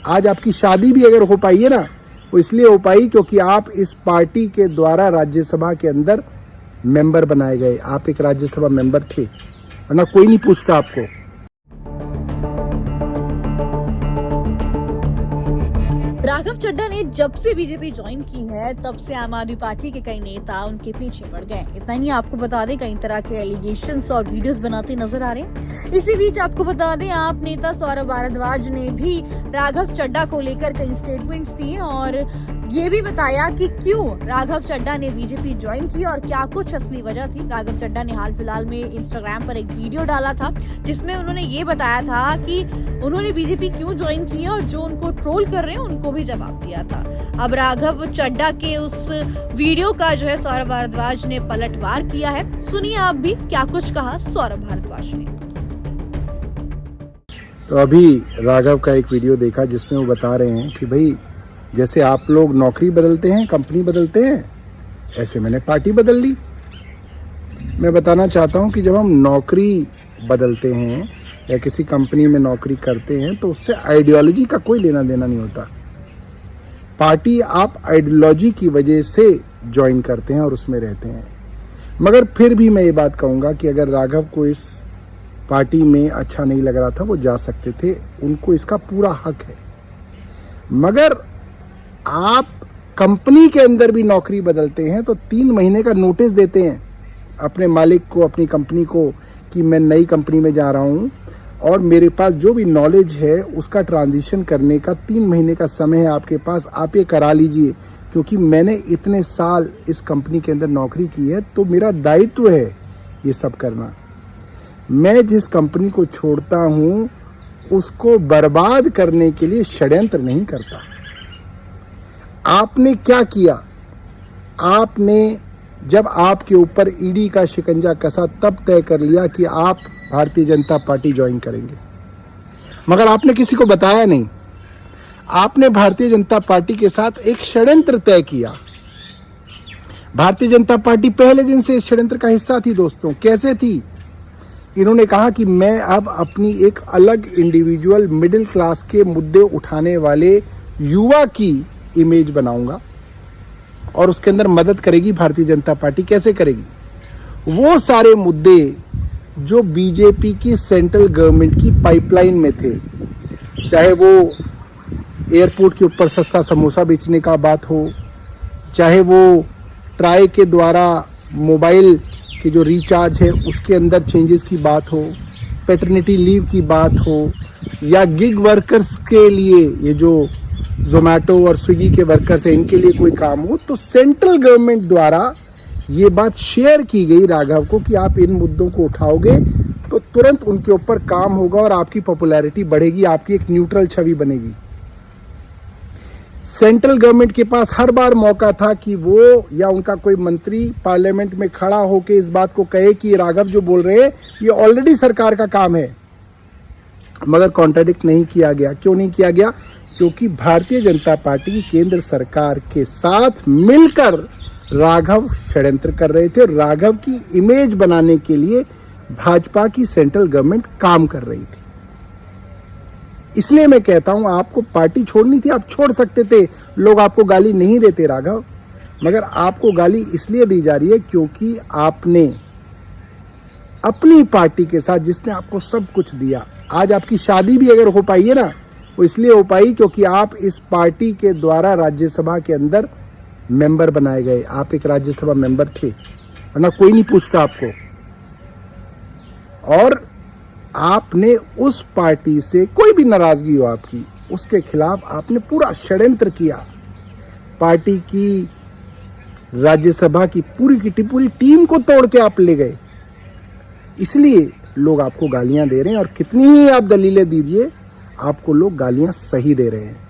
आज आपकी शादी भी अगर हो पाई है ना, वो इसलिए हो पाई क्योंकि आप इस पार्टी के द्वारा राज्यसभा के अंदर मेंबर बनाए गए। आप एक राज्यसभा मेंबर थे, वरना कोई नहीं पूछता आपको। राघव चड्ढा ने जब से बीजेपी ज्वाइन की है तब से आम आदमी पार्टी के कई नेता उनके पीछे पड़ गए। इतना नहीं, आपको बता दें कई तरह के एलिगेशंस और वीडियोस बनाते नजर आ रहे हैं। इसी बीच आपको बता दें आप नेता सौरभ भारद्वाज ने भी राघव चड्ढा को लेकर कई स्टेटमेंट्स दिए और ये भी बताया कि क्यों राघव चड्ढा ने बीजेपी ज्वाइन की और क्या कुछ असली वजह थी। राघव चड्ढा ने हाल फिलहाल में इंस्टाग्राम पर एक वीडियो डाला था जिसमें उन्होंने ये बताया था कि उन्होंने बीजेपी क्यों ज्वाइन की और जो उनको ट्रोल कर रहे हैं उनको भी जवाब दिया था। अब राघव चड्ढा के उस वीडियो का जो है सौरभ भारद्वाज ने पलटवार किया है। सुनिए आप भी क्या कुछ कहा सौरभ भारद्वाज ने। तो अभी राघव का एक वीडियो देखा जिसमें वो बता रहे हैं कि भाई जैसे आप लोग नौकरी बदलते हैं, कंपनी बदलते हैं, ऐसे मैंने पार्टी बदल ली। मैं बताना चाहता हूं कि जब हम नौकरी बदलते हैं या किसी कंपनी में नौकरी करते हैं तो उससे आइडियोलॉजी का कोई लेना देना नहीं होता। पार्टी आप आइडियोलॉजी की वजह से ज्वाइन करते हैं और उसमें रहते हैं। मगर फिर भी मैं ये बात कहूँगा कि अगर राघव को इस पार्टी में अच्छा नहीं लग रहा था, वो जा सकते थे, उनको इसका पूरा हक है। मगर आप कंपनी के अंदर भी नौकरी बदलते हैं तो 3 महीने का नोटिस देते हैं अपने मालिक को, अपनी कंपनी को, कि मैं नई कंपनी में जा रहा हूं और मेरे पास जो भी नॉलेज है उसका ट्रांजिशन करने का 3 महीने का समय है आपके पास, आप ये करा लीजिए क्योंकि मैंने इतने साल इस कंपनी के अंदर नौकरी की है तो मेरा दायित्व है ये सब करना। मैं जिस कंपनी को छोड़ता हूं उसको बर्बाद करने के लिए षड्यंत्र नहीं करता। आपने क्या किया? आपने जब आपके ऊपर ईडी का शिकंजा कसा तब तय कर लिया कि आप भारतीय जनता पार्टी ज्वाइन करेंगे, मगर आपने किसी को बताया नहीं। आपने भारतीय जनता पार्टी के साथ एक षड्यंत्र तय किया। भारतीय जनता पार्टी पहले दिन से इस षड्यंत्र का हिस्सा थी दोस्तों। कैसे थी? इन्होंने कहा कि मैं अब अपनी एक अलग इंडिविजुअल मिडिल क्लास के मुद्दे उठाने वाले युवा की इमेज बनाऊंगा और उसके अंदर मदद करेगी भारतीय जनता पार्टी। कैसे करेगी? वो सारे मुद्दे जो बीजेपी की सेंट्रल गवर्नमेंट की पाइपलाइन में थे, चाहे वो एयरपोर्ट के ऊपर सस्ता समोसा बेचने का बात हो, चाहे वो ट्राई के द्वारा मोबाइल की जो रिचार्ज है उसके अंदर चेंजेस की बात हो, पैटर्निटी लीव की बात हो, या गिग वर्कर्स के लिए ये जो जोमेटो और स्विगी के वर्कर्स हैं इनके लिए कोई काम हो, तो सेंट्रल गवर्नमेंट द्वारा ये बात शेयर की गई राघव को कि आप इन मुद्दों को उठाओगे तो तुरंत उनके ऊपर काम होगा और आपकी पॉपुलैरिटी बढ़ेगी, आपकी एक न्यूट्रल छवि बनेगी। सेंट्रल गवर्नमेंट के पास हर बार मौका था कि वो या उनका कोई मंत्री पार्लियामेंट में खड़ा होकर इस बात को कहे कि राघव जो बोल रहे हैं ये ऑलरेडी सरकार का काम है, मगर कॉन्ट्राडिक्ट नहीं किया गया। क्यों नहीं किया गया? क्योंकि भारतीय जनता पार्टी केंद्र सरकार के साथ मिलकर राघव षड्यंत्र कर रहे थे। राघव की इमेज बनाने के लिए भाजपा की सेंट्रल गवर्नमेंट काम कर रही थी। इसलिए मैं कहता हूं आपको पार्टी छोड़नी थी, आप छोड़ सकते थे, लोग आपको गाली नहीं देते राघव, मगर आपको गाली इसलिए दी जा रही है क्योंकि आपने अपनी पार्टी के साथ, जिसने आपको सब कुछ दिया, आज आपकी शादी भी अगर हो पाई है ना, वो इसलिए हो पाई क्योंकि आप इस पार्टी के द्वारा राज्यसभा के अंदर मेंबर बनाए गए। आप एक राज्यसभा मेंबर थे, वरना कोई नहीं पूछता आपको। और आपने उस पार्टी से कोई भी नाराजगी हो आपकी, उसके खिलाफ आपने पूरा षड्यंत्र किया। पार्टी की राज्यसभा की पूरी टीम को तोड़ के आप ले गए। इसलिए लोग आपको गालियां दे रहे हैं और कितनी ही आप दलीलें दीजिए, आपको लोग गालियां सही दे रहे हैं।